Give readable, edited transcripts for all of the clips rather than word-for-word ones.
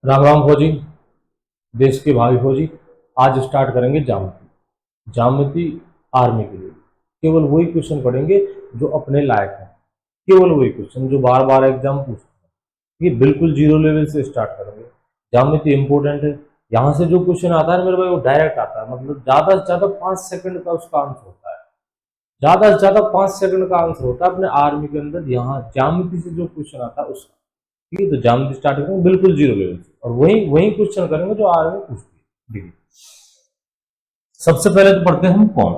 राम राम फौजी, देश के भावी फौजी। आज स्टार्ट करेंगे ज्यामिति। ज्यामिति आर्मी के लिए केवल वही क्वेश्चन पढ़ेंगे जो अपने लायक है। केवल वही क्वेश्चन जो बार बार एग्जाम पूछते हैं। ये बिल्कुल जीरो लेवल से स्टार्ट करेंगे। ज्यामिति इंपॉर्टेंट है। यहाँ से जो क्वेश्चन आता है मेरे भाई वो डायरेक्ट आता है, मतलब ज्यादा से ज्यादा 5 सेकंड का उसका आंसर होता है। ज्यादा से ज्यादा 5 सेकंड का आंसर होता है अपने आर्मी के अंदर। यहाँ ज्यामिति से जो क्वेश्चन आता है उसका, ठीक है। तो ज्यामिति स्टार्ट करेंगे बिल्कुल जीरो लेवल से, और वही वही क्वेश्चन करेंगे जो आर्मी पूछती है। देखिए, सबसे पहले तो पढ़ते हैं हम कौन।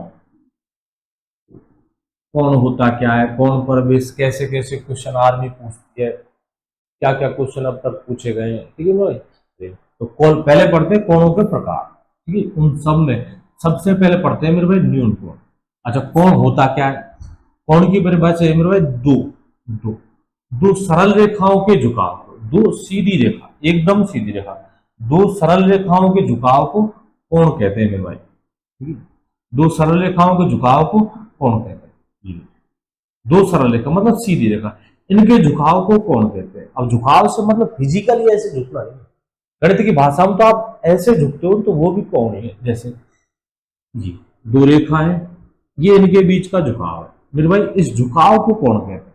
कौन होता क्या है, कौन पर बेस कैसे कैसे क्वेश्चन आर्मी पूछती है, क्या क्या क्वेश्चन अब तक पूछे गए हैं, ठीक है भाई। तो कौन पहले पढ़ते हैं कौनों के प्रकार, ठीक है। उन सब में सबसे पहले पढ़ते हैं मेरे भाई न्यून कौन। अच्छा, कौन होता क्या है। कौन की परिभाषा है मेरे भाई, दो दो दो सरल रेखाओं के झुकाव को, दो सीधी रेखा, एकदम सीधी रेखा, दो सरल रेखाओं के झुकाव को कौन कहते हैं मेरे भाई, ठीक है। दो सरल रेखाओं के झुकाव को कौन कहते हैं, जी। दो सरल रेखा मतलब सीधी रेखा, इनके झुकाव को कौन कहते हैं। अब झुकाव से मतलब फिजिकली ऐसे झुकना नहीं, गणित की भाषा में तो आप ऐसे झुकते हो तो वो भी कौन है। जैसे जी, दो रेखा है, ये इनके बीच का झुकाव है मेरे भाई, इस झुकाव को कौन कहते हैं।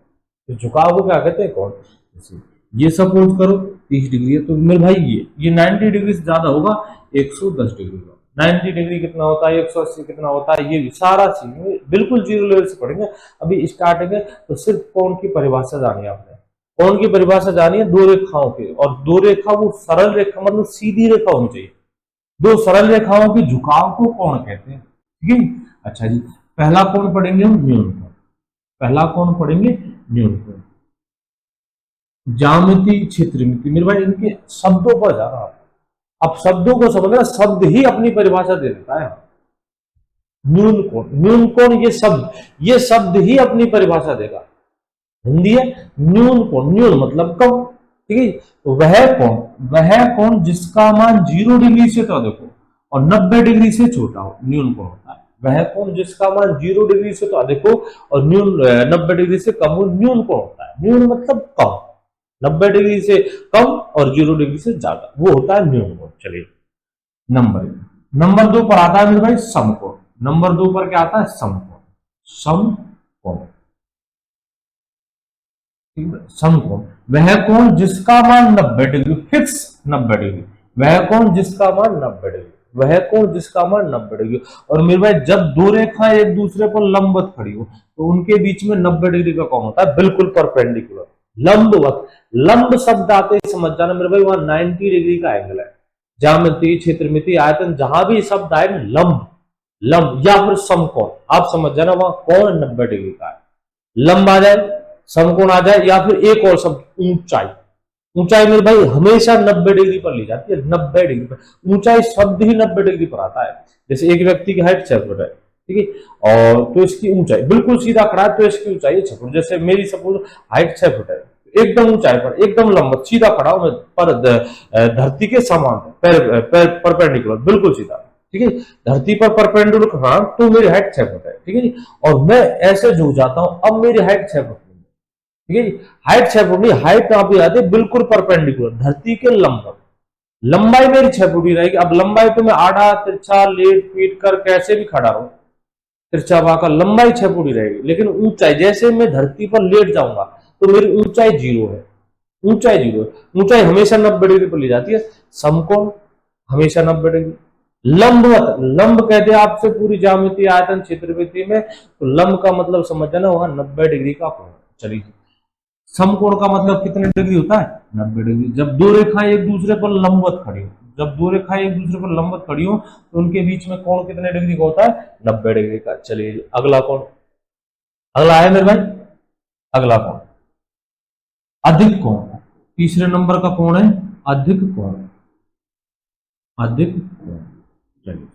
इस झुकाव को क्या कहते हैं, कौन। जैसे ये सपोज करो 30 डिग्री है, तो मेरे भाई ये 90 डिग्री से ज्यादा होगा 110 डिग्री का। 90 डिग्री कितना होता है, 180 कितना होता है, ये सारा चीज बिल्कुल जीरो लेवल से पढ़ेंगे। अभी स्टार्टिंग है तो सिर्फ कौन की परिभाषा जानी है आपने। कौन की परिभाषा जानी है, दो रेखाओं की, और दो रेखा वो सरल रेखा मतलब सीधी रेखा होनी चाहिए। दो सरल रेखाओं के झुकाव को कौन कहते हैं, ठीक है। अच्छा जी, पहला कौन पढ़ेंगे हम, न्यून कौन। पहला कौन पढ़ेंगे, न्यून कौन। ज्यामिति क्षेत्रमिति मेरे भाई, इनके शब्दों पर जा रहा है। अब शब्दों को समझना, शब्द ही अपनी परिभाषा दे देता है। न्यून कौन, न्यून कौन, ये शब्द ही अपनी परिभाषा देगा। हिंदी है न्यून कौन, न्यून मतलब कम, ठीक है। तो वह कौन जिसका मान 0 डिग्री से तो अधिक हो और 90 डिग्री से छोटा हो, न्यून कौन होता है। वह कौन जिसका मान 0 डिग्री से तो अधिक हो और 90 डिग्री से कम हो, न्यून कौन होता है। न्यून मतलब कम, 90 डिग्री से कम और 0 डिग्री से ज्यादा, वो होता है न्यून कोण। चलिए, नंबर 2 पर आता है मेरे भाई समकोण। नंबर 2 पर क्या आता है, समकोण। समकोण, समकोण वह कोण जिसका मान 90 डिग्री, फिक्स 90 डिग्री। वह कोण जिसका मान 90 डिग्री, वह कोण जिसका मान 90 डिग्री। और मेरे भाई जब दो रेखाएं एक दूसरे पर लंबवत खड़ी हो तो उनके बीच में 90 डिग्री का कोण होता है, बिल्कुल परपेंडिकुलर। लंबवत, लंब शब्द आते ही समझ जाना मेरे भाई वहां 90 डिग्री का एंगल है। ज्यामिति, क्षेत्रमिति, आयतन, जहां भी शब्द आए लंब, लंब या फिर समकोण, आप समझ जाना वहां कोण 90 डिग्री का है। लंब आ जाए, समकोण आ जाए, या फिर एक और शब्द ऊंचाई। ऊंचाई मेरे भाई हमेशा 90 डिग्री पर ली जाती है, 90 डिग्री पर। ऊंचाई शब्द ही 90 डिग्री पर आता है। जैसे एक व्यक्ति की हाइट 6 फुट है, ठीक है, और तो इसकी ऊंचाई बिल्कुल सीधा खड़ा है तो इसकी ऊंचाई 6 फुट। जैसे मेरी सपोज हाइट 6 फुट है, एकदम ऊंचाई पर एकदम लंबा सीधा खड़ा हूं मैं, पर धरती के समान परपेंडिकुलर, बिल्कुल सीधा, ठीक है। धरती पर परपेंडिकुलर खड़ा तो मेरी हाइट 6 फुट है, ठीक है। और मैं ऐसे झुक जाता हूं, अब मेरी हाइट 6 फुट, ठीक है। हाइट 6 फुट नहीं, हाइट कहां पे आती है, बिल्कुल परपेंडिकुलर धरती के लंबवत। लंबाई मेरी 6 फुट ही रहेगी। अब लंबाई तो मैं आड़ा तिरछा लेट पीट कर कैसे भी खड़ा रहूं, तिरछा बाका, लंबाई 6 फुट ही रहेगी। लेकिन ऊंचाई, जैसे मैं धरती पर लेट जाऊंगा तो मेरी ऊंचाई 0 है। ऊंचाई 0 है। ऊंचाई हमेशा 90 डिग्री पर ली जाती है। समकोण हमेशा 90 डिग्री। लंबवत, लंब कहते हैं आपसे पूरी ज्यामिति, आयतन, क्षेत्रमिति में, तो लंब का मतलब समझ जाना वहां 90 डिग्री का कोण। चलिए, समकोण का मतलब कितने डिग्री होता है, 90 डिग्री। जब दो रेखाएं एक दूसरे पर लंबवत खड़ी हो, जब दो रेखाएं एक दूसरे पर लंबवत खड़ी हो तो उनके बीच में कोण कितने डिग्री का होता है, 90 डिग्री का। चलिए अगला कोण, अगला है मेरे भाई, अगला कोण अधिक कोण। तीसरे नंबर का कोण है अधिक कोण, अधिक कोण। चलिए,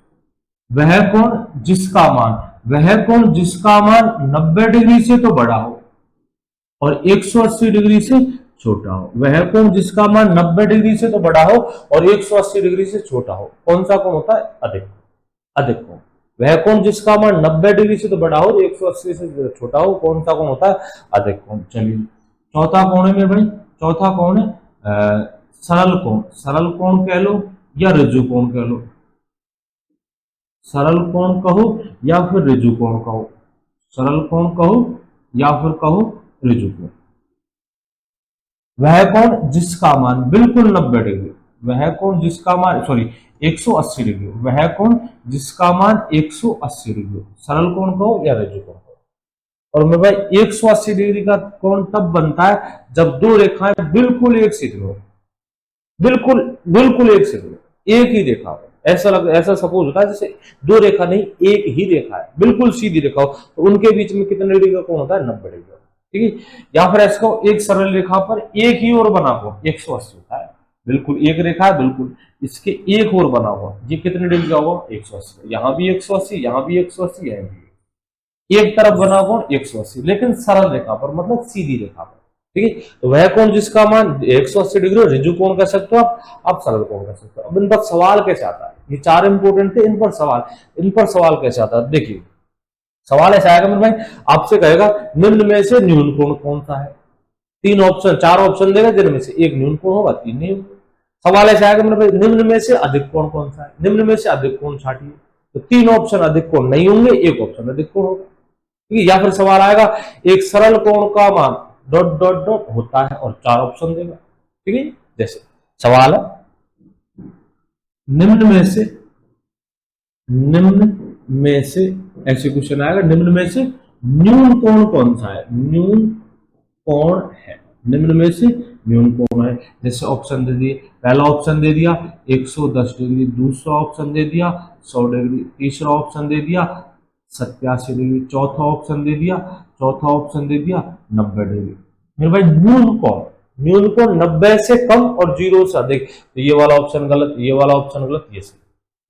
वह कोण जिसका मान, वह कोण जिसका मान 90 डिग्री से तो बड़ा हो और 180 डिग्री से छोटा हो। वह कोण जिसका मान 90 डिग्री से तो बड़ा हो और 180 डिग्री से छोटा हो, कौन सा कोण होता है, अधिक, अधिक कोण। वह कोण जिसका मान 90 डिग्री से तो बड़ा हो और 180 से छोटा हो, कौन सा कोण होता है, अधिक कोण। चलिए, चौथा कोण है मेरे भाई, चौथा कोण है सरल कोण कह लो या ऋजु कोण कह लो, सरल कोण कहो या फिर ऋजु कोण कहो, सरल कोण कहो या फिर कहो ऋजु कोण। वह कोण जिसका मान बिल्कुल 90 डिग्री, वह कोण जिसका मान 180 डिग्री, वह कोण जिसका मान 180 डिग्री, सरल कोण कहो या ऋजु कोण कहो। और मैं भाई 180 डिग्री का कोण तब बनता है जब दो रेखाएं बिल्कुल एक सीधी हो, बिल्कुल बिल्कुल एक सीधी, एक ही रेखा हो। ऐसा सपोज होता है जैसे दो रेखा नहीं, एक ही रेखा है, बिल्कुल सीधी रेखा हो, तो उनके बीच में कितने डिग्री का कोण होता है? 90 डिग्री। ठीक है, या फिर ऐसा एक सरल रेखा पर एक ही और बना हुआ 180 होता है, बिल्कुल एक रेखा है, बिल्कुल इसके एक और बना हुआ, ये कितने डिग्री का होगा? 180। यहाँ भी 180, यहाँ भी 180, यहाँ भी एक तरफ बना हुआ 180, लेकिन सरल रेखा पर, मतलब सीधी रेखा पर। ठीक है, तो वह कोण जिसका मान 180 डिग्री, ऋजु कोण कह सकते हो आप सरल कोण कह सकते हो। अब इन पर सवाल कैसे आता है? ये चार इंपोर्टेंट थे, इन पर सवाल कैसे आता है? देखिए, सवाल ऐसा आएगा मेरे भाई, आपसे कहेगा निम्न में से न्यून कोण कौन सा है? तीन ऑप्शन, चार ऑप्शन देगा, जिनमें से एक न्यून कोण होगा, तीन नहीं होगा। सवाल ऐसा आएगा मेरे भाई, निम्न में से अधिक कोण कौन सा है? निम्न में से अधिक कोण छाटिए, तो तीन ऑप्शन अधिक कोण नहीं होंगे, एक ऑप्शन अधिक कोण होगा। ठीक है, या फिर सवाल आएगा एक सरल कोण का मान डॉट डॉट डॉट होता है, और चार ऑप्शन देगा। ठीक है, जैसे सवाल है निम्न में से ऐसे क्वेश्चन आएगा, निम्न में से न्यून कोण कौन सा है? न्यून कोण है, निम्न में से न्यून कोण है। जैसे ऑप्शन दे दिए, पहला ऑप्शन दे दिया 110 डिग्री, दूसरा ऑप्शन दे दिया 100 डिग्री, तीसरा ऑप्शन दे दिया 87 डिग्री, चौथा ऑप्शन दे दिया 90 डिग्री। मेरे भाई न्यून कोण 90 से कम और 0 से अधिक, तो ये वाला ऑप्शन गलत, ये वाला ऑप्शन गलत, ये सही।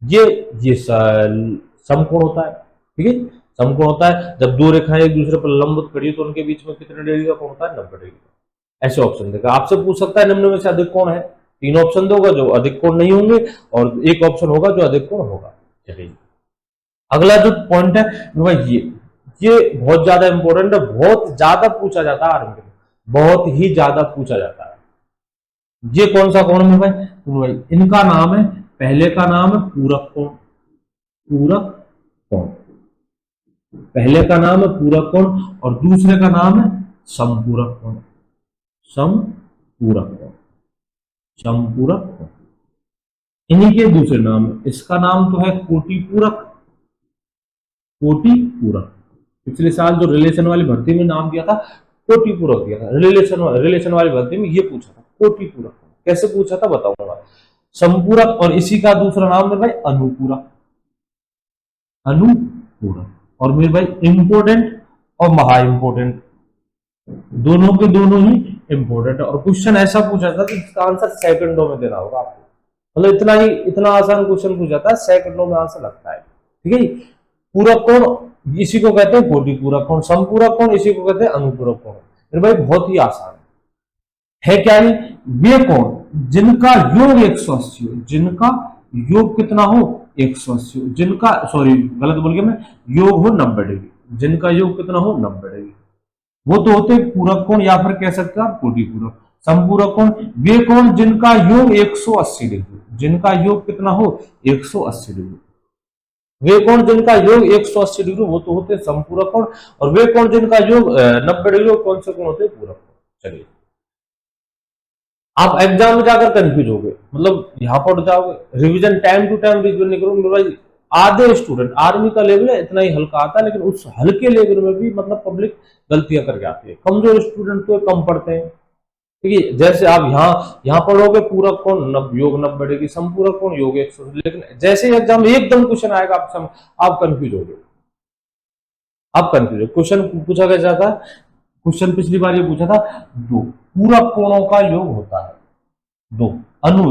ये समकोण होता है। ठीक है, समकोण होता है जब दो रेखाएं एक दूसरे पर लंबवत खड़ी तो उनके बीच में कितने डिग्री का कोण होता है? 90 डिग्री का। ऐसे ऑप्शन देगा। आपसे पूछ सकता है निम्न में से अधिक कोण है, तीन ऑप्शन दोगा जो अधिक कोण नहीं होंगे, और एक ऑप्शन होगा जो अधिक कोण होगा। चलिए, अगला जो पॉइंट है भाई, ये बहुत ज्यादा इंपॉर्टेंट है, बहुत ज्यादा पूछा जाता है आर्मी में, बहुत ही ज्यादा पूछा जाता है। ये कौन सा कोण है भाई? इनका नाम है, पहले का नाम है पूरक कोण, पूरक कोण, पहले का नाम है पूरक कोण, और दूसरे का नाम है समपूरक कोण, समपूरक कोण, समपूरक कोण, इन्हीं के दूसरे नाम है। इसका नाम तो है कोटि पूरक, कोटि पूरक। पिछले साल जो रिलेशन वाली भर्ती में नाम दिया था, कोटि पूरक दिया था। रिलेशन वाली भर्ती में ये पूछा था कोटि पूरक। कैसे पूछा था बताऊंगा। समपूरक, और इसी का दूसरा नाम है भाई अनुपूरक, अनुपूरक। और मेरे भाई इंपोर्टेंट और महा इंपोर्टेंट, दोनों के दोनों ही इंपोर्टेंट है। और क्वेश्चन ऐसा पूछा था कि इसका आंसर सेकंडों में देना होगा आपको, मतलब इतना आसान क्वेश्चन पूछा था, सेकंडों में आंसर लगता है। ठीक है, पूरक कोण इसी को कहते हैं कोटि पूरक कोण, समपूरक कोण इसी को कहते हैं अनुपूरक कोण। मेरे भाई बहुत ही आसान है क्या ये? वे कोण जिनका योग 180 हो, जिनका योग कितना हो? 180 हो, जिनका, सॉरी गलत बोल गया मैं, योग हो 90 डिग्री, जिनका योग कितना हो? 90 डिग्री, वो तो होते पूरक कोण, या फिर कह सकते हैं आप कोटि पूरक। समपूरक कोण वे कोण जिनका योग 180 डिग्री, जिनका योग कितना हो? 180 डिग्री, वे कोण जिनका योग 180 डिग्री वो तो होते समपूरक कोण, और वे कोण जिनका योग 90 डिग्री कौन से कोण होते? पूरक कोण। चलिए, आप एग्जाम में जाकर कंफ्यूज हो गए, मतलब यहाँ पर जाओगे, revision time to time revision नहीं करोगे भाई। आधे स्टूडेंट, आर्मी का लेवल है इतना ही हल्का आता है, लेकिन उस हल्के लेवल में भी मतलब पब्लिक गलतियां करके आती है। कमजोर स्टूडेंट तो कम पढ़ते हैं। ठीक है, जैसे आप यहाँ पढ़ोगे पूरक कोण योग 90 डिग्री, समपूरक कोण योग 180, लेकिन जैसे एग्जाम में एकदम क्वेश्चन आएगा आप कंफ्यूज हो गए, आप कंफ्यूज हो। क्वेश्चन पूछा कैसा था? क्वेश्चन पिछली बार ये पूछा था, दो पूरक कोणों का योग होता है, दो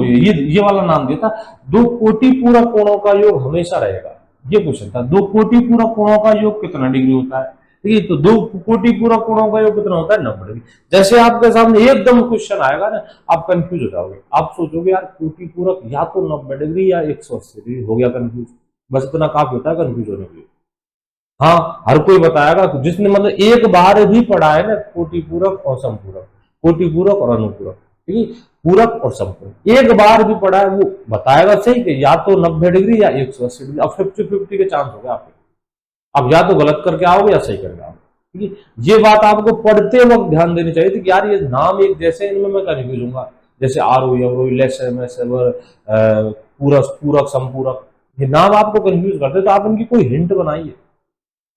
ये वाला नाम दिया था, दो कोटि पूरक कोणों का योग हमेशा रहेगा। ये क्वेश्चन था, दो कोटि पूरक कोणों का योग कितना डिग्री होता है? ठीक है, तो दो कोटि पूरक कोणों का योग कितना होता है? 90 डिग्री। जैसे आपके सामने एकदम क्वेश्चन आएगा ना, आप कंफ्यूज हो जाओगे, आप सोचोगे यार कोटि पूरक या तो 90 डिग्री या 180 डिग्री, हो गया कंफ्यूज। बस इतना काफी होता है कंफ्यूज होने के लिए। हाँ, हर कोई बताएगा जिसने मतलब एक बार भी पढ़ा है ना कोटि पूरक और समपूरक, कोटि पूरक और अनुपूरक, ठीक है, पूरक और समपूरक एक बार भी पढ़ा है वो बताएगा सही कि या तो 90 डिग्री या 180 डिग्री। अब 50-50 के चांस हो गए आपके, आप या तो गलत करके आओगे या सही करके आओगे। ठीक है, ये बात आपको पढ़ते वक्त ध्यान देनी चाहिए थी कि यार ये नाम एक जैसे, इनमें मैं कंफ्यूज हूंगा, जैसे आरोही अवरोही लेसर मेसर पूरक पूरक संपूरक, ये नाम आपको कंफ्यूज करते, तो आप इनकी कोई हिंट बनाइए,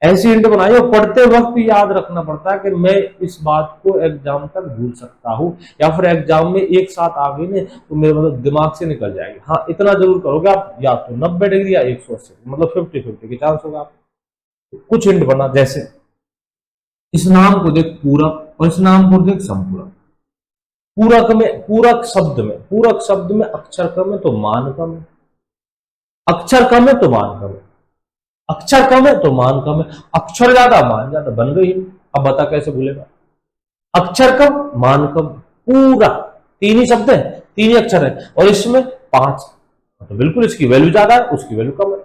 ऐसी हिंट बनाइए। और पढ़ते वक्त याद रखना पड़ता है कि मैं इस बात को एग्जाम तक भूल सकता हूँ, या फिर एग्जाम में एक साथ आ गई ने तो मेरे मतलब दिमाग से निकल जाएगी। हाँ इतना जरूर करोगे आप, या तो 90 डिग्री या 180, मतलब 50-50 के चांस होगा। आप कुछ हिंट बना, जैसे इस नाम को देख पूरक और इस नाम को देख संपूरक। पूरक में, पूरक शब्द में अक्षर कम है तो मान कम है, अक्षर कम है तो मान कम है, अक्षर कम है तो मान कम है, अक्षर ज्यादा मान ज्यादा, बन गई। अब बता कैसे भूलेगा, अक्षर कम मान कम, पूरा तीन ही शब्द है, तीन ही अक्षर है, और इसमें 5, तो बिल्कुल इसकी वैल्यू ज्यादा है उसकी वैल्यू कम है।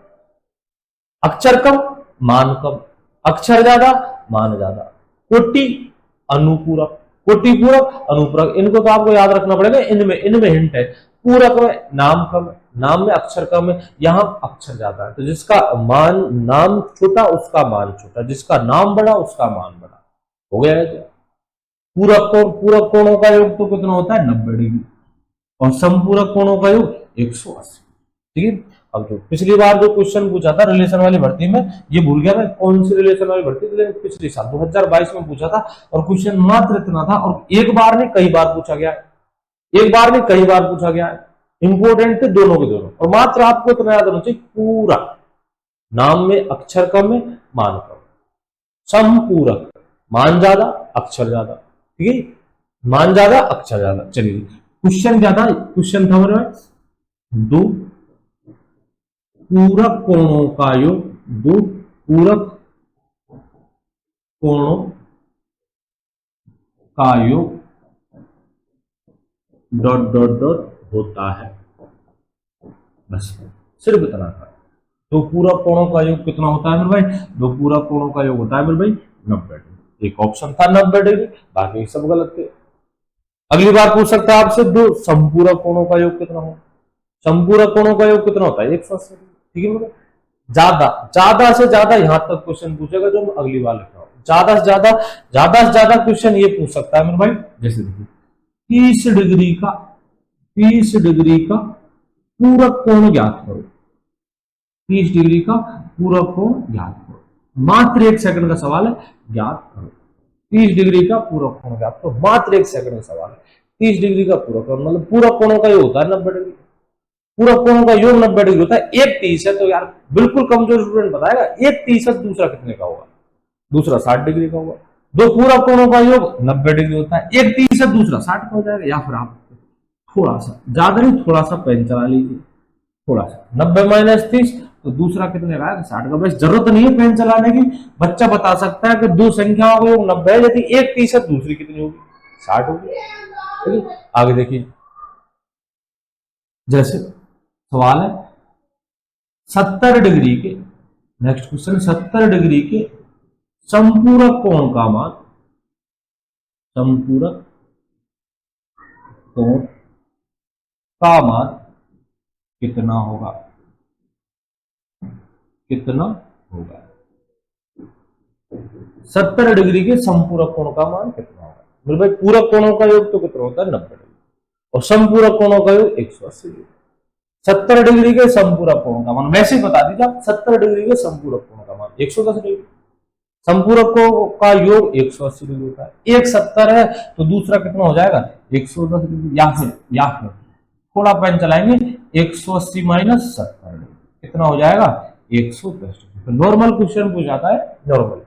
अक्षर कम मान कम, अक्षर ज्यादा मान ज्यादा, कोटि अनुपूरक, कोटि पूरक अनुपूरक, इनको तो आपको याद रखना पड़ेगा। इनमें इनमें हिंट है, पूरक में नाम कम है, नाम में अक्षर कम है, यहां अक्षर ज्यादा है, तो जिसका मान नाम छोटा उसका मान छोटा, जिसका नाम बड़ा उसका मान बड़ा, हो गया है क्या। पूरक कोणों का योग तो कितना होता है 90 डिग्री, और समपूरक कोणों का योग 180। ठीक है, अब जो पिछली बार जो क्वेश्चन पूछा था रिलेशन वाली भर्ती में, ये भूल गया मैं कौन सी रिलेशन वाली भर्ती थी, लेकिन पिछले साल 2022 में पूछा था, और क्वेश्चन मात्र इतना था, और एक बार नहीं कई बार पूछा गया है, एक बार नहीं कई बार पूछा गया है, इंपोर्टेंट थे दोनों के दोनों। और मात्र आपको इतना याद होना चाहिए, पूरा नाम में अक्षर कम है मान कम, समपूरक मान ज्यादा अक्षर ज्यादा, ठीक है, मान ज्यादा अक्षर ज्यादा। चलिए क्वेश्चन क्या था, क्वेश्चन था मेरे दो पूरक कोणों का योग, दो पूरक कोणों का योग डॉट डॉट डॉट होता है, बस सिर्फ इतना था। दो पूरक कोणों का योग कितना होता है मेरे भाई, दो पूरक कोणों का योग होता है मेरे भाई 90 डिग्री। एक ऑप्शन था 90 डिग्री, बाकी सब गलत थे। अगली बार पूछ सकता है आपसे, दो संपूरक कोणों का योग कितना हो, संपूरक कोणों का योग कितना होता है 180। ठीक है मेरे, ज्यादा से ज्यादा यहां तक क्वेश्चन पूछेगा जो मैं अगली बार लिख रहा हूं, ज्यादा से ज्यादा क्वेश्चन ये पूछ सकता है मेरे भाई। जैसे देखिए 30 डिग्री का पूरक कोण ज्ञात करो, 30 डिग्री का पूरक कोण ज्ञात करो, मात्र 1 सेकंड का सवाल है, ज्ञात करो 30 डिग्री का पूरक कोण ज्ञात करो, मात्र 1 सेकंड का सवाल है। 30 डिग्री का पूरक कोण मतलब पूरक कोणों का योग होता है 90 डिग्री, पूरक कोणों का योग 90 डिग्री होता है। एक 30 है तो यार बिल्कुल कमजोर स्टूडेंट बताएगा, एक 30 है दूसरा कितने का होगा, दूसरा 60 डिग्री का होगा। दो पूरक कोणों का योग 90 डिग्री होता है, एक 30 है दूसरा 60 का हो जाएगा। या फिर आप थोड़ा सा ज्यादा नहीं, थोड़ा सा पेन चला लीजिए, थोड़ा सा 90 - 30 तो दूसरा कितने का है 60 का। बस जरूरत नहीं है पेन चलाने की, बच्चा बता सकता है कि दो संख्याओं का योग 90 है, यदि एक 30 है दूसरी कितनी होगी 60 होगी। ठीक है, आगे देखिए, जैसे सवाल है 70 डिग्री के, नेक्स्ट क्वेश्चन 70 डिग्री के संपूरक कोण का मान, संपूरक कोण का मान कितना होगा, कितना होगा 70 डिग्री के संपूरक कोण का मान कितना होगा मेरे भाई। पूरक कोणों का योग तो कितना होता है 90 डिग्री, और संपूरक कोणों का योग 180 डिग्री। 70 डिग्री के संपूरक कोण का मान वैसे ही बता दीजिए आप, 70 डिग्री के संपूरक कोण का मान 110 डिग्री, संपूरकों का योग 180 डिग्री होता है। एक 70 है तो दूसरा कितना हो जाएगा 110 डिग्री। या फिर थोड़ा पेन चलाएंगे, 180 - 70 डिग्री कितना हो जाएगा 110 डिग्री। नॉर्मल क्वेश्चन पूछ जाता है, नॉर्मल,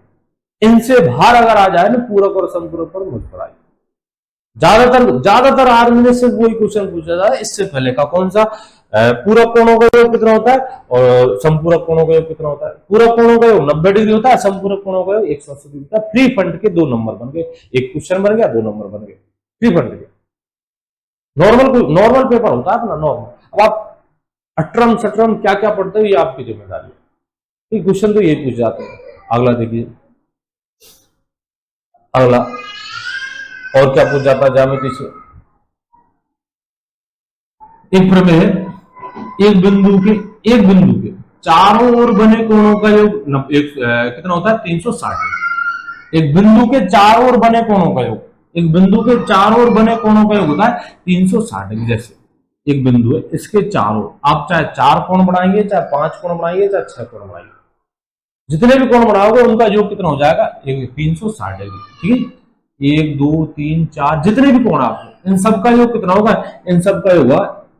इनसे बाहर अगर आ जाए ना पूरक और संपूरक पर मुझ पर आइए। ज्यादातर आर्मी में सिर्फ वही क्वेश्चन पूछा जाता है, इससे पहले का कौन सा, पूरक कोणों का योग कितना होता है और संपूरक कोणों का योग कितना होता है। पूरक कोणों का योग 90 डिग्री होता है, संपूरक कोणों का योग 180 डिग्री होता है। फ्री फंड के 2 नंबर बन गए, एक क्वेश्चन बन गया 2 नंबर बन गए फ्री फंड के। नॉर्मल पेपर होता है अपना नॉर्मल। अब आप अटरम सटरम क्या क्या पढ़ते हो ये आपकी जिम्मेदारी है, क्वेश्चन तो यही पूछ जाते हैं। अगला देखिए, अगला और क्या पूछ जाता है ज्यामिति से, एक प्रमेय है, एक बिंदु के चारों ओर बने कोणों का योग कितना होता है 360 डिग्री। एक बिंदु के चारों ओर बने कोणों का योग, एक बिंदु के चारों ओर बने कोणों का योग होता है 360 डिग्री। जैसे एक बिंदु है, इसके चारों आप चाहे 4 कोण बनाएंगे, चाहे 5 कोण बनाएंगे, चाहे 6 कोण बनाएंगे, जितने भी कोण बनाओगे उनका योग कितना हो जाएगा 360 डिग्री। ठीक है, 1 2 3 4 जितने भी कोण आपको, इन सब का योग कितना होगा, इन सब का योग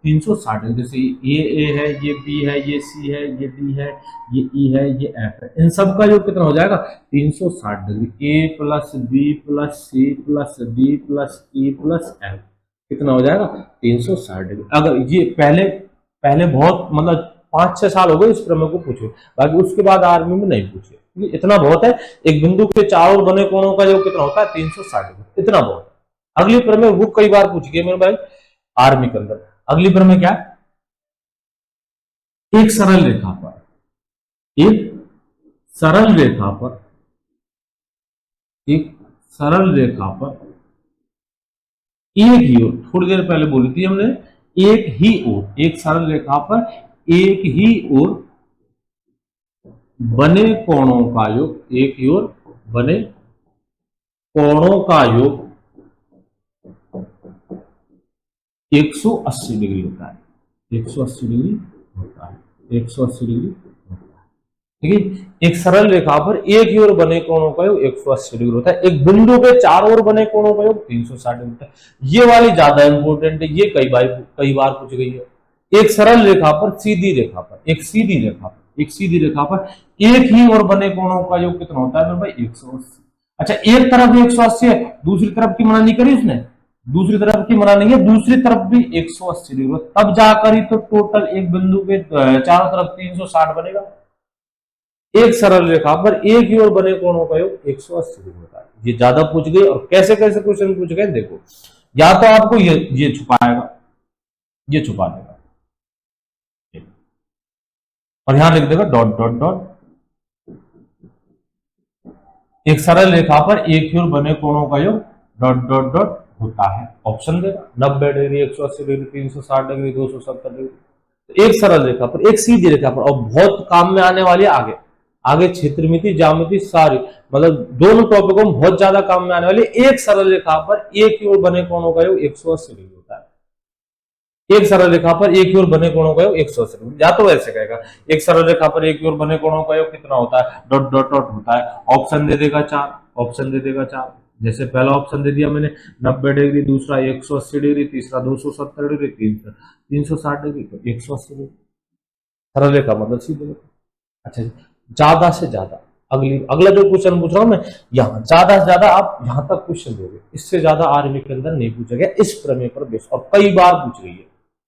360 डिग्री। जैसे ये ए है, ये बी है, ये सी है, ये डी है, ये ई है, ये एफ है, इन सब का योग कितना हो जाएगा 360 degree. A plus B plus C plus D plus E plus F कितना हो जाएगा 360 डिग्री। अगर ये पहले बहुत मतलब 5-6 साल हो गए इस प्रमेय को पूछे, बाकी उसके बाद आर्मी में नहीं पूछे, इतना बहुत है। एक बिंदु के चारों बने कोणों का योग कितना होता है 360 डिग्री, इतना बहुत है। अगली प्रमेय वो कई बार पूछी गई मेरे भाई आर्मी के अंदर। अगली प्रमेय क्या है, एक सरल रेखा पर, एक सरल रेखा पर, एक सरल रेखा पर एक ही ओर, थोड़ी देर पहले बोली थी हमने, एक ही ओर, एक सरल रेखा पर एक ही ओर बने कोणों का योग, एक ही ओर बने कोणों का योग 180 डिग्री होता है, 180 डिग्री होता है, 180 डिग्री होता है। ठीक है, एक सरल रेखा पर एक ही ओर बने कोणों का योग 180 डिग्री होता है। एक बिंदु के चारों ओर बने कोणों का योग 360 डिग्री होता है। ये वाली ज्यादा इंपॉर्टेंट है, ये कई बार पूछ गई है। एक सरल रेखा पर सीधी रेखा पर, एक सीधी रेखा पर एक ही ओर बने कोणों का योग कितना होता है भाई 180। अच्छा, एक तरफ 180 है, दूसरी तरफ की मना नहीं करी उसने, दूसरी तरफ की मना नहीं है, दूसरी तरफ भी 180 डिग्री, तब जाकर ही तो टोटल एक बिंदु के चारों तरफ 360 बनेगा। एक सरल रेखा पर एक ही ओर बने कोणों का योग 180 डिग्री होता है। ये ज्यादा पूछ गई, और कैसे कैसे क्वेश्चन पूछ गए देखो, या तो आपको ये छुपाएगा, ये छुपा देगा, और यहां लिख देगा डॉट डॉट डॉट। एक सरल रेखा पर एक ही ओर बने कोणों का योग डॉट डॉट डॉट होता है, ऑप्शन देगा 90 डिग्री, 180 डिग्री, 360 डिग्री, 270 डिग्री। एक सरल रेखा पर, एक सीधी रेखा पर, और बहुत काम में आने वाली आगे आगे क्षेत्रमिति, ज्यामिति सारी, मतलब दोनों टॉपिकों में बहुत ज्यादा काम में आने वाली। एक सरल रेखा पर एक ही ओर बने कोणों का योग 180 डिग्री होता है। एक सरल रेखा पर एक ही ओर बने कोणों का योग 180 डिग्री, या तो ऐसे कहेगा एक सरल रेखा पर एक ही ओर बने कोणों का योग कितना होता है, डॉट डॉट डॉट होता है। ऑप्शन दे देगा 4, ऑप्शन दे देगा 4। जैसे पहला ऑप्शन दे दिया मैंने 90 डिग्री, दूसरा 180 डिग्री, तीसरा 270 डिग्री, 360 डिग्री, तो 180 डिग्री सरल रेखा मतलब सीधी रेखा। अच्छा, ज्यादा से ज्यादा अगला जो क्वेश्चन पूछ रहा हूं मैं, यहाँ ज्यादा से ज्यादा आप यहां तक क्वेश्चन दोगे, इससे ज्यादा आर्मी के अंदर नहीं पूछा गया इस प्रमेय पर बेस, और कई बार पूछ गई है,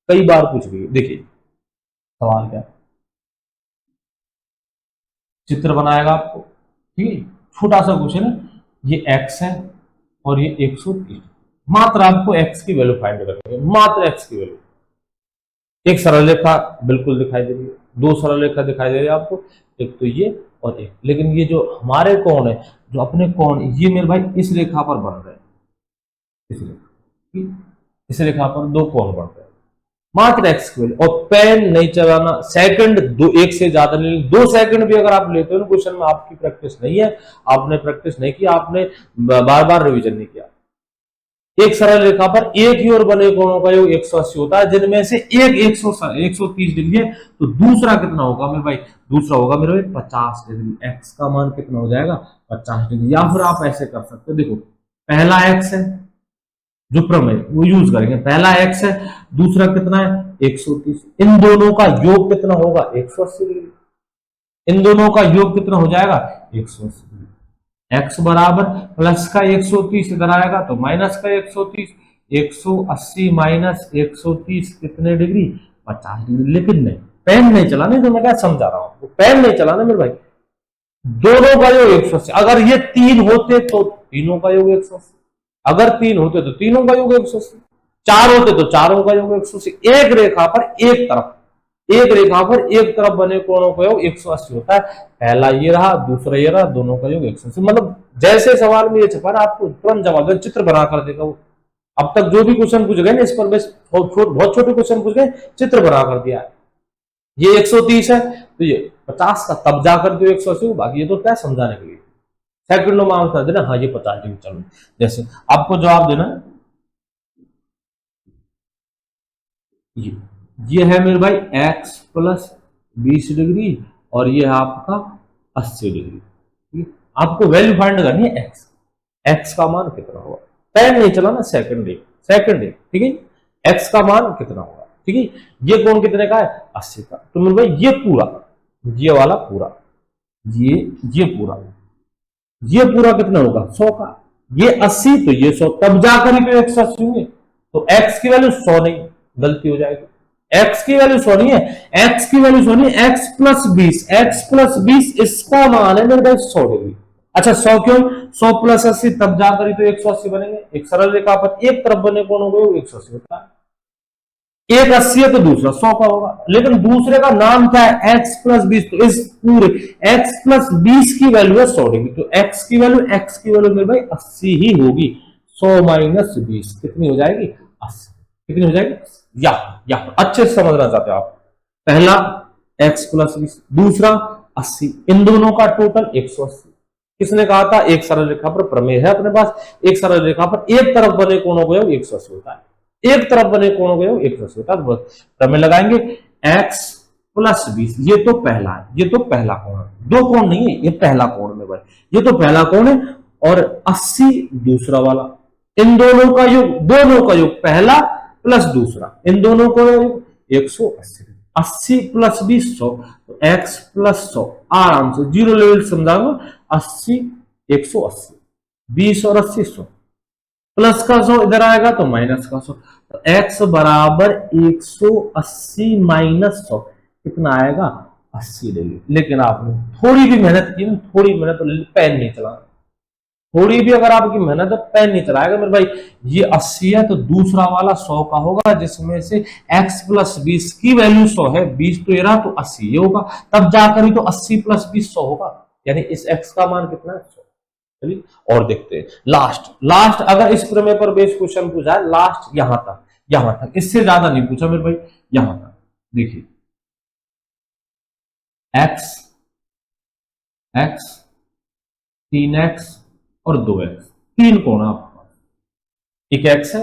कई बार पूछ गई है। देखिए सवाल क्या, चित्र बनाएगा आपको, ठीक है, छोटा सा क्वेश्चन है, ये x है और ये 130, मात्र आपको x की वैल्यू फाइंड करनी है, मात्र x की वैल्यू। एक सरल रेखा बिल्कुल दिखाई दे रही है, दो सरल रेखा दिखाई दे रही है आपको, एक तो ये और एक, लेकिन ये जो हमारे कोण है, जो अपने कोण, ये मेरे भाई इस रेखा पर बन रहे हैं, इस रेखा पर दो कोण बन रहे हैं, मात्र एक्स की वैल्यू। और पेन नहीं चलाना, सेकंड दो, एक से ज्यादा नहीं, 2 सेकंड भी अगर आप लेते हो ना क्वेश्चन में, आपकी प्रैक्टिस नहीं है, आपने प्रैक्टिस नहीं की, आपने बार बार रिवीजन नहीं किया। एक सरल रेखा पर एक ही ओर बने कोणों का योग 180 होता है, जिनमें से एक 130 डिग्री है, तो दूसरा कितना होगा मेरे भाई, दूसरा होगा मेरे भाई 50 डिग्री। एक्स का मान कितना हो जाएगा 50 डिग्री। या फिर आप ऐसे कर सकते हो, देखो पहला एक्स है जो प्रमेय वो यूज करेंगे, पहला एक्स है, दूसरा कितना है 130, इन दोनों का योग कितना होगा 180 डिग्री, इन दोनों का योग कितना हो जाएगा 180 डिग्री। x बराबर प्लस का 130 इधर आएगा तो माइनस का 130, 180 माइनस 130 कितने डिग्री 50 डिग्री। लेकिन नहीं, पेन नहीं चलाने, तो मैं क्या समझा रहा हूं, पेन नहीं चलाना मेरे भाई, दोनों का योग 180। अगर ये 3 होते तो तीनों का योग 180, अगर 3 होते तो तीनों का योग 180, 4 होते तो चारों का योग 180। एक रेखा पर एक तरफ, एक रेखा पर एक तरफ बने कोणों का योग 180 होता है। पहला ये रहा, दूसरा ये रहा, दोनों का योग 180। मतलब जैसे सवाल में ये छपा ना, आपको तुरंत जवाब दे, चित्र बना कर देगा वो, अब तक जो भी क्वेश्चन पूछ गए ना इस पर बेस बहुत छोटे क्वेश्चन पूछ गए, चित्र बना कर दिया है। ये 130 है तो ये 50 का तब जाकर के 180 हो, बाकी ये तो क्या समझाने के लिए सेकंडों में आंसर देना, हाँ ये 50 डिग्री चलो। जैसे आपको जवाब देना है, ये है मेरे भाई x प्लस 20 डिग्री और ये है आपका 80 डिग्री। आपको वैल्यू फाइंड करनी है x का मान कितना होगा, पेन नहीं चलाना, सेकंड ठीक है, x का मान कितना होगा, ठीक है। ये कोण कितने का है, 80 का। तो मेरे भाई ये पूरा, ये वाला पूरा, ये पूरा कितना होगा, 100 का। ये 80 तो ये 100, तब जाकर ही तो 180 होंगे। तो x की वैल्यू 100 नहीं, गलती हो जाएगी। x की वैल्यू 100 नहीं है, x की वैल्यू 100 नहीं, x प्लस 20 इसका मान है मेरे भाई 100 डिग्री। अच्छा 100 क्यों, 100 प्लस 80 तब जाकर ही तो 180 बनेंगे। एक सरल रेखा पर एक तरफ बने कोण हो गए 180 होता है। एक 80 है तो दूसरा 100 का होगा, लेकिन दूसरे का नाम क्या है, x प्लस 20। तो इस पूरे x प्लस 20 की वैल्यू है 100 डिग्री। तो x की वैल्यू मेरे भाई 80 ही होगी। 100 माइनस 20 कितनी हो जाएगी, 80। कितनी हो जाएगी, या अच्छे से समझना चाहते हो आप। पहला x प्लस 20, दूसरा 80, इन दोनों का टोटल 180। किसने कहा था, एक सरल रेखा पर प्रमेय है अपने पास, एक सरल रेखा पर एक तरफ बने कोणों का योग 180 होता है, एक तरफ बने कोणों का योग 180 होता है। प्रमेय लगाएंगे, x प्लस 20, ये तो पहला है, ये तो पहला कोण है, दो कोण नहीं है, ये पहला कोण में भाई, ये तो पहला कोण है, और 80 दूसरा वाला। इन दोनों का योग पहला प्लस दूसरा, इन दोनों का योग 180। 80 प्लस 20 100, तो x प्लस 100 आराम से जीरो लेवल समझाऊंगा। 80 180, 20 और 80 100, प्लस का 100 इधर आएगा तो माइनस का 100, तो x बराबर 180 माइनस 100 कितना आएगा, 80 डिग्री। लेकिन आपने थोड़ी भी मेहनत की, थोड़ी मेहनत, पेन नहीं चला, थोड़ी भी अगर आपकी मेहनत है, पेन नहीं चलाएगा मेरे भाई। ये 80 है तो दूसरा वाला 100 का होगा, जिसमें से x प्लस 20 की वैल्यू 100 है, 20 तो ये रहा, तो 80 ये होगा, तब जाकर ही तो 80 प्लस 20 100 होगा, यानी इस x का मान कितना है, 100। चलिए और देखते हैं लास्ट अगर इस प्रमेय पर बेस क्वेश्चन पूछा है, लास्ट यहां तक, इससे ज्यादा नहीं पूछा मेरे भाई, यहां तक देखिए, x 3x और 2x, तीन कोण आपके पास, एक x है,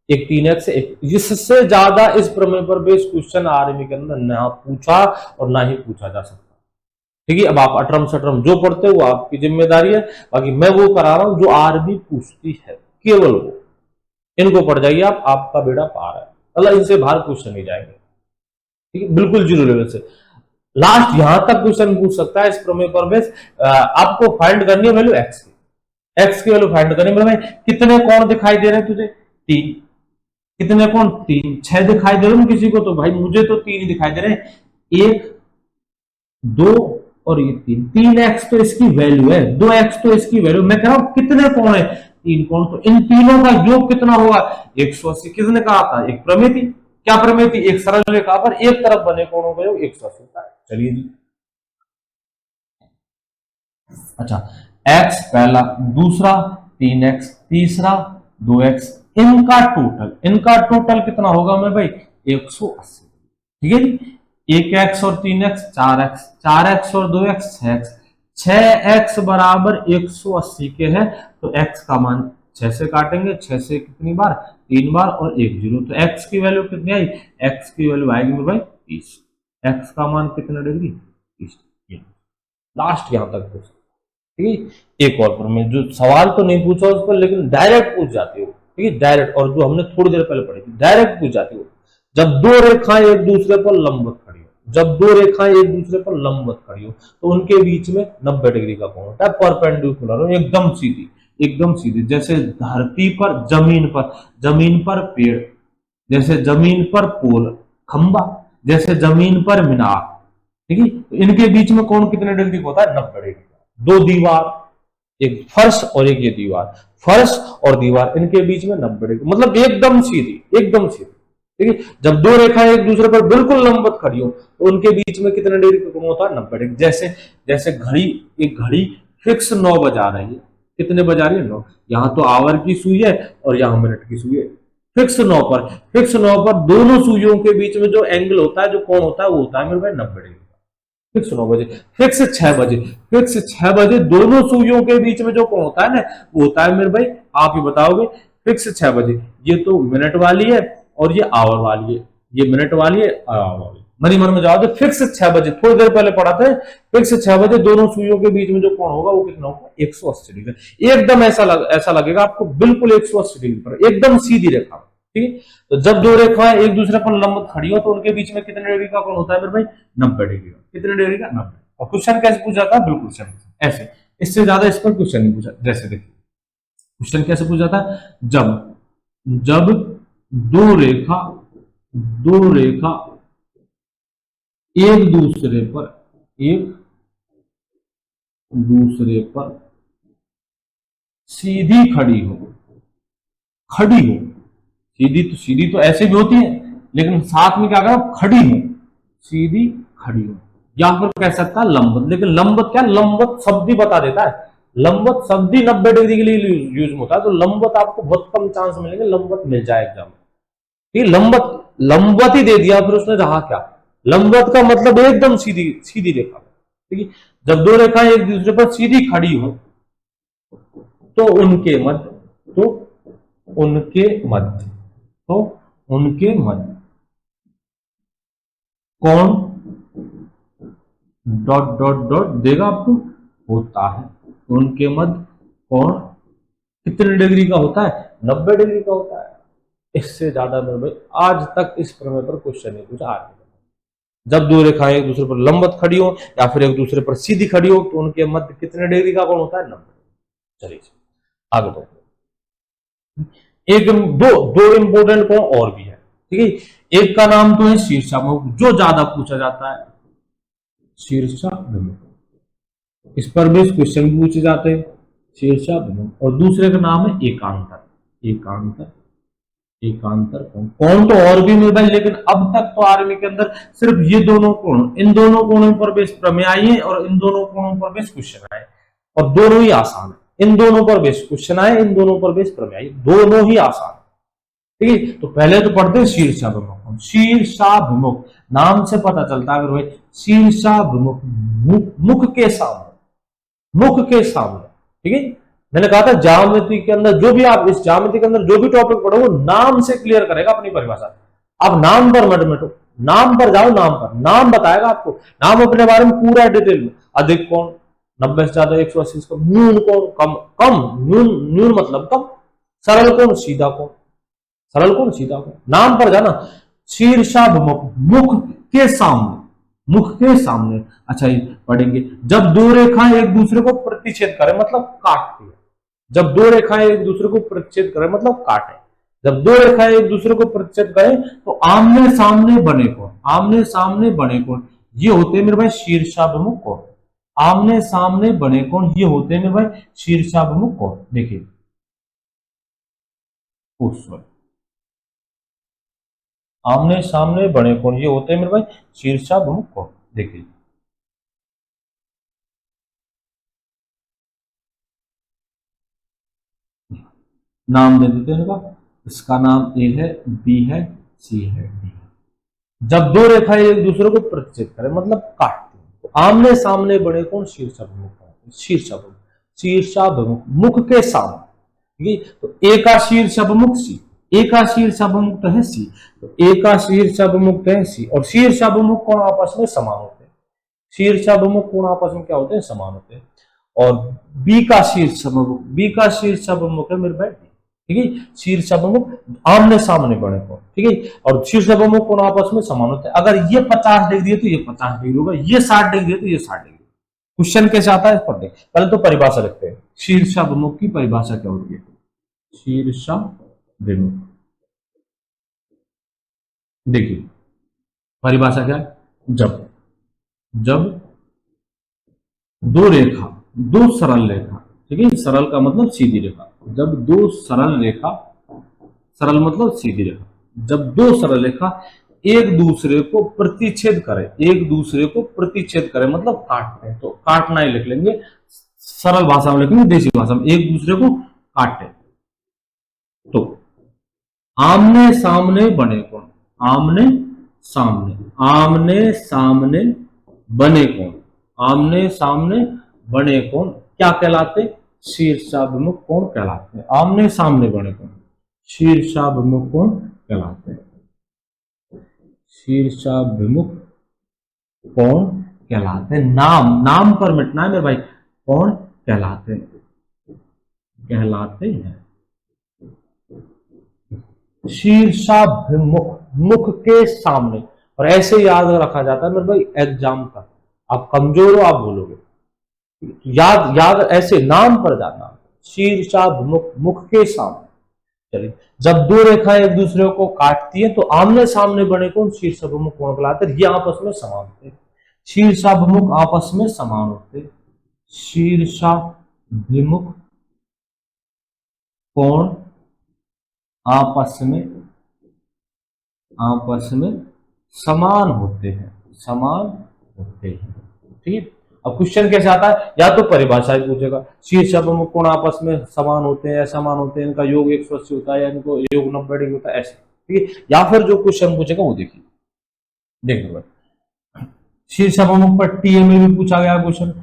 एक 3x है, एक, जिससे ज्यादा इस प्रमेय पर बेस क्वेश्चन आर्मी के अंदर ना पूछा और ना ही पूछा जा सकता। ठीक है, अब आप अटरम सटरम जो पढ़ते हो वो आपकी जिम्मेदारी है, बाकी मैं वो करा रहा हूं जो आर्मी पूछती है, केवल वो, इनको पढ़ जाइए आप, आपका बेड़ा पार है, अल्लाह इनसे बाहर क्वेश्चन नहीं जाएंगे। ठीक है, बिल्कुल जीरो लेवल से लास्ट यहां तक क्वेश्चन पूछ सकता है इस प्रमेय पर बेस। आपको फाइंड करनी है वैल्यू एक्स की वैल्यू फाइंड करनी है। कितने कोण दिखाई दे रहे हैं तुझे, 3, कितने कोण 3, 6 दिखाई दे रहे हैं किसी को, तो भाई मुझे तो 3 ही दिखाई दे रहे हैं, 1 2 और ये 3x तो इसकी वैल्यू है, 2x तो इसकी वैल्यू, मैं कह रहा हूं कितने कोण है, 3 कोण, तो इन तीनों का योग कितना होगा, 180। किसने कहा था, एक प्रमेय थी, क्या प्रमेय थी, एक सरल रेखा पर एक तरफ बने कोणों का योग 180 होता है। चलिए जी, अच्छा x पहला, दूसरा 3x, तीसरा 2x, इनका टोटल कितना होगा मेरे भाई, 180। ठीक है जी, 1x और 3x 4x, 4x और 2x 6x, 6x बराबर 180 के है, तो x का मान 6 से काटेंगे, 6 से कितनी बार, 3 बार और 1 0, तो x की वैल्यू कितनी आई, x की वैल्यू आएगी मेरे भाई 30। x का मान कितना डिग्री, 30। लास्ट यहां तक पूछ, ठीक है। एक और पर मैं जो सवाल तो नहीं पूछा उस पर, लेकिन डायरेक्ट पूछ जाती हो, ठीक है, डायरेक्ट, और जो हमने थोड़ी देर पहले पढ़ी थी, डायरेक्ट पूछ जाती हो। जब दो रेखाएं एक दूसरे पर लंबवत खड़ी हो, जब दो रेखाएं एक दूसरे पर लंबवत खड़ी हो, तो उनके बीच में 90 डिग्री का कोण होता है, परपेंडिकुलर, एकदम सीधी, जैसे धरती पर, जमीन पर पेड़, जैसे जमीन पर पोल खंबा, जैसे जमीन पर मीनार, ठीक है, तो इनके बीच में कोण कितने डिग्री का होता है, 90 डिग्री। दो दीवार, एक फर्श और एक ये दीवार, फर्श और दीवार, इनके बीच में 90 डिग्री, मतलब एकदम सीधी, ठीक है। जब दो रेखाएं एक दूसरे पर बिल्कुल लंबवत खड़ी हो, तो उनके बीच में कितने डिग्री का कोण होता है, 90 डिग्री। जैसे घड़ी, एक घड़ी फिक्स 9 बजा रही है, कितने बजा रही है 9। यहाँ तो आवर की सुई है और यहाँ मिनट की सुई है। फिक्स 9 पर, फिक्स 9 पर दोनों सुइयों के बीच में जो एंगल होता है, जो कोण होता है, वो होता है मेरे भाई 90 डिग्री। फिक्स 9 बजे, फिक्स 6 बजे, फिक्स 6 बजे दोनों सुइयों के बीच में जो कोण होता है ना, वो होता है मेरे भाई, आप ही बताओगे, फिक्स 6 बजे। ये तो मिनट वाली है और ये आवर वाली है, ये मिनट वाली है और आवर वाली। मनी मन में जाओ तो फिक्स 6 बजे, थोड़ी देर पहले पढ़ा था, फिक्स 6 बजे दोनों सुइयों के बीच में जो कोण होगा वो कितना होगा, 180 डिग्री। एकदम ऐसा लगेगा आपको, बिल्कुल 180 डिग्री पर, एकदम सीधी रेखा। ठीक है, तो जब दो रेखाएं एक दूसरे पर लंब खड़ी हो तो उनके बीच में कितने डिग्री का कोण होता है मेरे भाई, 90 डिग्री का। कितने डिग्री का, 90। और क्वेश्चन कैसे पूछा था, बिल्कुल सेम ऐसे, इससे ज्यादा इस पर क्वेश्चन नहीं पूछा। जैसे देखिए क्वेश्चन कैसे पूछा था, जब जब दो रेखा एक दूसरे पर सीधी खड़ी हो, सीधी तो ऐसे भी होती है, लेकिन साथ में क्या कहा, खड़ी हो, सीधी खड़ी हो, या फिर कह सकता है लंबवत। लेकिन लंबवत क्या, लंबवत शब्द ही बता देता है, लंबवत शब्द ही 90 डिग्री के लिए यूज होता है। तो लंबवत आपको बहुत कम चांस मिलेंगे, लंबवत मिल जाए एग्जाम में। ठीक, लंबवत ही दे दिया, फिर उसने रहा क्या, लंबवत का मतलब एकदम सीधी रेखा। ठीक है, जब दो रेखाएं एक दूसरे पर सीधी खड़ी हो तो उनके मध्य कौन डॉट डॉट डॉट देगा आपको, होता है। उनके मध्य कौन कितने डिग्री का होता है, 90 डिग्री का होता है। इससे ज्यादा मेरे भाई आज तक इस प्रमेय पर क्वेश्चन नहीं पूछा। आज जब दो रेखाएं एक दूसरे पर लंबवत खड़ी हो या फिर एक दूसरे पर सीधी खड़ी हो तो उनके मध्य कितने डिग्री का कोण होता है, 90। चलिए आगे बढ़ते, एक दो इंपोर्टेंट कोण और भी है। ठीक है, एक का नाम तो है शीर्षाभिमुख, जो ज्यादा पूछा जाता है, शीर्षाभिमुख, इस पर भी क्वेश्चन पूछे जाते हैं, शीर्षाभिमुख। और दूसरे का नाम है एकांतर कोण तो और भी मिल भाई, लेकिन अब तक तो आर्मी के अंदर सिर्फ ये दोनों कोण, इन दोनों कोणों पर बेस प्रमेय आई है और इन दोनों कोणों पर बेस क्वेश्चन आए, और दोनों ही आसान है। इन दोनों पर बेस क्वेश्चन आए, इन दोनों पर बेस प्रमेय आई, दोनों ही आसान। ठीक है, तो पहले तो पढ़ते हैं शीर्षाभिमुख। शीर्षाभिमुख नाम से पता चलता है भाई, शीर्षाभिमुख मुख के सामने। ठीक है, मैंने कहा था ज्यामिति के अंदर जो भी आप, इस ज्यामिति के अंदर जो भी टॉपिक पढ़ो वो नाम से क्लियर करेगा अपनी परिभाषा। आप नाम पर मत मिटो, नाम पर जाओ, नाम बताएगा आपको, नाम अपने बारे में पूरा डिटेल में। अधिक कोण 90 से ज्यादा 180 से कम, न्यून कोण न्यून मतलब कम, सरल कोण सीधा कोण, नाम पर जाना। शीर्षाभिमुख मुख के सामने। अच्छा ये पढ़ेंगे, जब दो रेखाएं एक दूसरे को प्रतिच्छेद करें मतलब काटती है, जब दो रेखाएं एक दूसरे को प्रतिच्छेद करें मतलब काटे, जब दो रेखाएं एक दूसरे को प्रतिच्छेद करें तो आमने सामने बने कोण ये होते हैं मेरे भाई शीर्षाभिमुख कोण। आमने सामने बने कोण ये होते हैं मेरे भाई शीर्षाभिमुख कोण। देखिए आमने सामने बने कोण ये होते हैं मेरे भाई शीर्षाभिमुख कोण। देखिए नाम दे देते हैं, इसका नाम ए है, बी है, सी है, डी है। जब दो रेखाएं एक दूसरे को प्रतिच्छेद करें मतलब काटते हैं तो आमने सामने बने कोण शीर्षाभिमुख मुख के सामने। ठीक है, तो ए का शीर्षाभिमुख सी, ए का शीर्षाभिमुख तो है सी, तो ए का शीर्षाभिमुख है सी, और शीर्षाभिमुख कोण आपस में समान होते हैं, शीर्षाभिमुख कोण आपस में क्या होते हैं, समान होते हैं। और बी का शीर्षाभिमुख है मेरे भाई, ठीक है, शीर्षाभिमुख आमने सामने बने कोण। ठीक है, और शीर्षाभिमुख कोण आपस में समान होते हैं। अगर ये 50 डिग्री है तो ये 50 डिग्री होगा, ये 60 डिग्री है तो ये 60 डिग्री। क्वेश्चन कैसे आता है इस पर देख, पहले तो परिभाषा लिखते हैं। शीर्षाभिमुख की परिभाषा क्या होती है, शीर्षाभिमुख देखिए परिभाषा क्या है, जब दो सरल रेखा, ठीक है, सरल का मतलब सीधी रेखा, जब दो सरल रेखा, सरल मतलब सीधी रेखा, जब दो सरल रेखा एक दूसरे को प्रतिच्छेद करे मतलब काटते हैं, तो काटना ही लिख लेंगे, सरल भाषा में लिखेंगे, देसी भाषा में, एक दूसरे को काटे। तो आमने सामने बने कौन, आमने सामने, आमने सामने बने कौन, आमने सामने बने कौन क्या कहलाते, शीर्षाभिमुख कोण कहलाते हैं। आमने सामने बने कौन शीर्षाभिमुख कोण कहलाते हैं, शीर्षाभिमुख कोण कहलाते हैं। नाम, नाम पर मिटना है मेरे भाई, कौन कहलाते हैं, कहलाते हैं शीर्षाभिमुख, मुख के सामने। और ऐसे याद रखा जाता है मेरे भाई एग्जाम का, आप कमजोर हो आप बोलोगे, याद याद ऐसे नाम पर जाना, शीर्षाभिमुख, मुख के सामने। चलिए, जब दो रेखाएं एक दूसरे को काटती हैं तो आमने सामने बने कौन शीर्षाभिमुख कोण कहलाते हैं। ये आपस में समान होते हैं, शीर्षाभिमुख आपस में समान होते हैं, शीर्षाभिमुख कोण आपस में समान होते हैं, समान होते हैं। ठीक है, अब क्वेश्चन कैसे आता है, या तो परिभाषा पूछेगा, शीर्षाभिमुख कोण आपस में समान होते हैं, समान होते हैं, इनका योग 180 होता है या इनको योग 90 डिग्री होता है, ऐसे। ठीक है, या फिर जो क्वेश्चन पूछेगा वो देखिए, देखिए शीर्षाभिमुख पर टीएमए भी पूछा गया क्वेश्चन,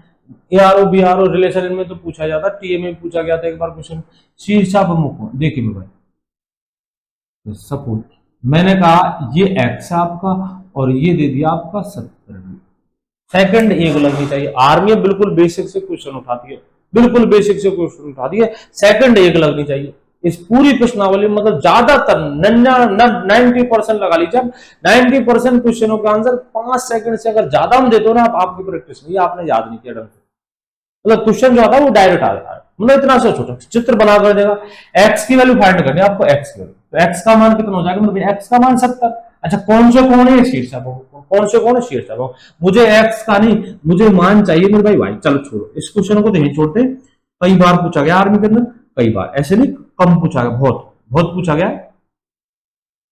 एआरओ बीआरओ रिलेशन इनमें तो पूछा जाता, टीएमए पूछा गया था एक बार क्वेश्चन। शीर्षाभिमुख देखिए मेरे भाई, सपोज मैंने कहा ये एक्स है आपका और ये दे दिया आपका 70 डिग्री, सेकंड एक लगनी चाहिए। आर्मी बिल्कुल बेसिक से क्वेश्चन उठाती है, बिल्कुल बेसिक से क्वेश्चन उठाती है, सेकंड एक लगनी चाहिए। इस पूरी प्रश्नावली मतलब ज्यादातर 90% लगा लीजिए, 90% क्वेश्चनों का आंसर 5 सेकंड से अगर ज्यादा हम देते हो ना, आप आपकी प्रैक्टिस नहीं, आपने याद नहीं किया ढंग से। मतलब क्वेश्चन जो आता है वो डायरेक्ट आ जाता है, मतलब इतना सा छोटा चित्र बना कर देगा। एक्स की वैल्यू फाइंड करनी है आपको, एक्स की वैल्यू, तो एक्स का मान कितना हो जाएगा, मतलब एक्स का मान 70। अच्छा कौन से कौन है शीर्षाभिमुख, कौन से कौन है शीर्षाभिमुख, मुझे एक्स का नहीं, मुझे मान चाहिए मेरे भाई वाई। चलो छोड़ो इस क्वेश्चन को, तो नहीं छोड़ते, कई बार पूछा गया आर्मी के अंदर, कई बार, ऐसे नहीं कम पूछा गया, बहुत बहुत पूछा गया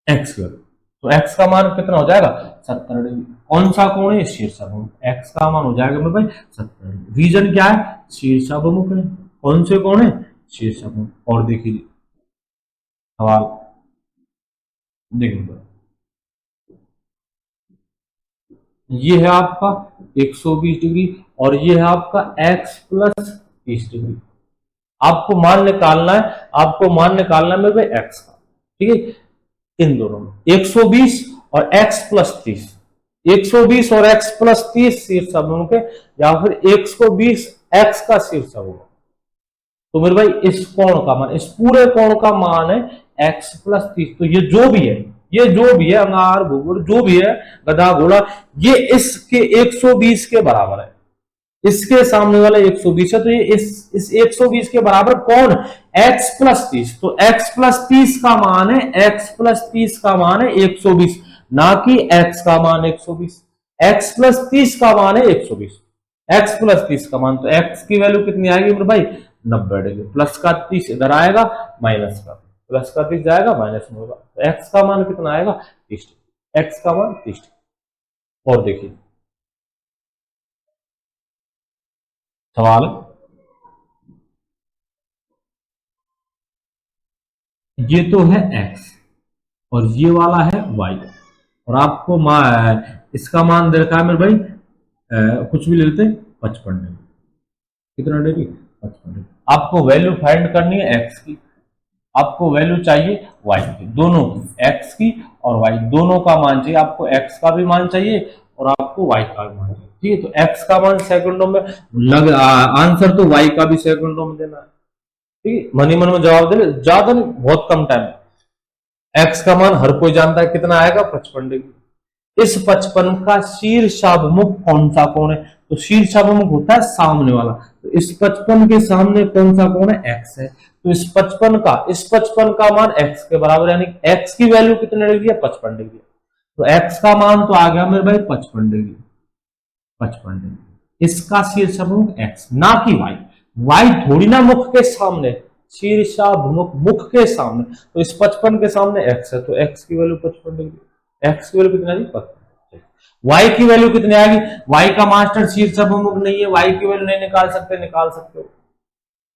एक्स की वैल्यू। तो एक्स का मान कितना हो जाएगा 70 डिग्री, कौन सा कोण है शीर्षाभिमुख, एक्स का मान हो जाएगा मेरे भाई 70 डिग्री। रीजन क्या है, शीर्षाभिमुख है, कौन से कोण है शीर्षाभिमुख। और देखिए सवाल देखिए, ये है आपका 120 डिग्री और ये है आपका x प्लस 30 डिग्री। आपको मान निकालना है, आपको मान निकालना है मेरे भाई x का। ठीक है, इन दोनों में 120 और x प्लस 30, 120 और x प्लस 30 शीर्षाभिमुख है, या फिर 120 x का शीर्षाभिमुख। तो मेरे भाई इस कोण का मान, इस पूरे कोण का मान है x प्लस 30। तो ये जो भी है, ये जो भी है अंगार भूगोल जो भी है गधा घोड़ा, ये इसके 120 के बराबर है, इसके सामने वाला 120 है, तो ये इस 120 के बराबर कौन, x प्लस 30। तो x प्लस 30 का मान है, x प्लस 30 का मान है 120, ना कि x का मान 120, x प्लस 30 का मान है 120, x प्लस 30 का मान। तो x की वैल्यू कितनी आएगी मेरे भाई 90 डिग्री, प्लस का 30 इधर आएगा, माइनस का प्लस का 30 जाएगा, माइनस में होगा, तो x का मान कितना आएगा 30, x का मान 30। और देखिए सवाल, ये तो है x और ये वाला है y, और आपको इसका मान दे रखा है मेरे भाई कुछ भी ले लेते 55 डिग्री, कितना डिग्री 55 डिग्री। आपको वैल्यू फाइंड करनी है x की, आपको वैल्यू चाहिए y की, दोनों की, x की और y दोनों का मान चाहिए, आपको x का भी मान चाहिए और आपको y का भी मान चाहिए। ठीक है, तो x का मान सेकंडों में आंसर तो y का भी सेकंडों में देना है। ठीक है, मनी मन में जवाब दे, ज्यादा नहीं बहुत कम टाइम। x का मान हर कोई जानता है कितना आएगा 55 डिग्री। इस 55 का शीर्षाभिमुख कौन सा कोण है, तो शीर्षाभिमुख होता है सामने वाला, तो इस 55 के सामने कौन सा कोण है x है, तो इस 55 का मान x के बराबर, यानी x की वैल्यू कितने डिग्री है 55 डिग्री। तो x का मान तो आ गया मेरे भाई 55 डिग्री, 55 डिग्री। इसका शीर्षाभिमुख x ना कि y थोड़ी ना मुख के सामने, शीर्षाभिमुख मुख के सामने, तो इस 55 के सामने x है, तो x की वैल्यू 55 डिग्री, x की वैल्यू कितना है 55। y की वैल्यू कितनी आएगी, y का मास्टर शीर्ष अभिमुख नहीं है, y की वैल्यू नहीं निकाल सकते, निकाल सकते हो,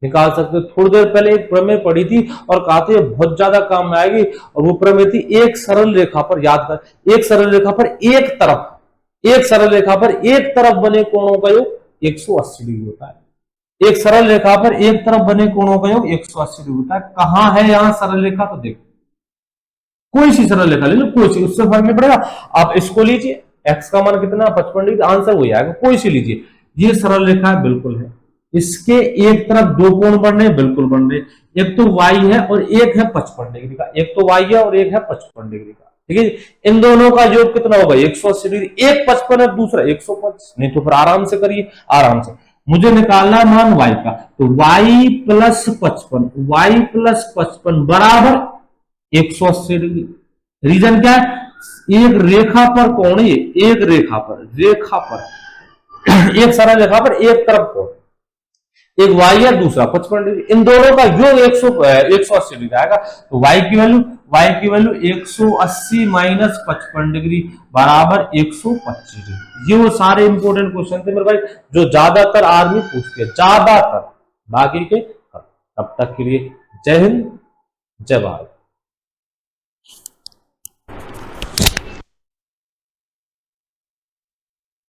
निकाल सकते हो। थोड़ी देर पहले एक प्रमेय पढ़ी थी और कहा था ये बहुत ज्यादा काम में आएगी, और वो प्रमेय थी एक सरल रेखा पर, याद कर, एक सरल रेखा पर एक तरफ, एक सरल रेखा पर एक तरफ बने कोणों का योग 180 डिग्री होता है। एक सरल रेखा पर एक तरफ बने कोणों का योग 180 डिग्री होता है। कहां है यहां सरल रेखा, तो देखो कोई सी सरल रेखा ले लो, कोई सी, उससे फर्क नहीं पड़ेगा। आप इसको लीजिए, एक्स का मान कितना 55 डिग्री, आंसर वही आएगा, कोई सी लीजिए। ये सरल रेखा है, बिल्कुल है। इसके एक तरफ दो कोण बन रहे हैं, बिल्कुल बन रहे हैं। एक तो y है और एक है 55 डिग्री का, एक तो y है और एक है 55 डिग्री का, ठीक है। इन दोनों का योग कितना होगा 180 डिग्री, एक 55 है दूसरा 125, नहीं तो फिर आराम से करिए, आराम से। मुझे निकालना है मान y का, तो y प्लस 55, y प्लस 55 बराबर 180 डिग्री। रीजन क्या है, एक रेखा पर कोण, ये एक रेखा पर, रेखा पर एक सरल रेखा पर एक तरफ कोण, एक y है दूसरा 55 डिग्री, इन दोनों का योग 180 डिग्री आएगा। तो y की वैल्यू 180 माइनस 55 डिग्री बराबर 125 डिग्री। ये वो सारे इंपोर्टेंट क्वेश्चन थे मेरे भाई जो ज्यादातर आर्मी पूछती है, ज्यादातर, बाकी के तब तक के लिए जय हिंद, जय भारत।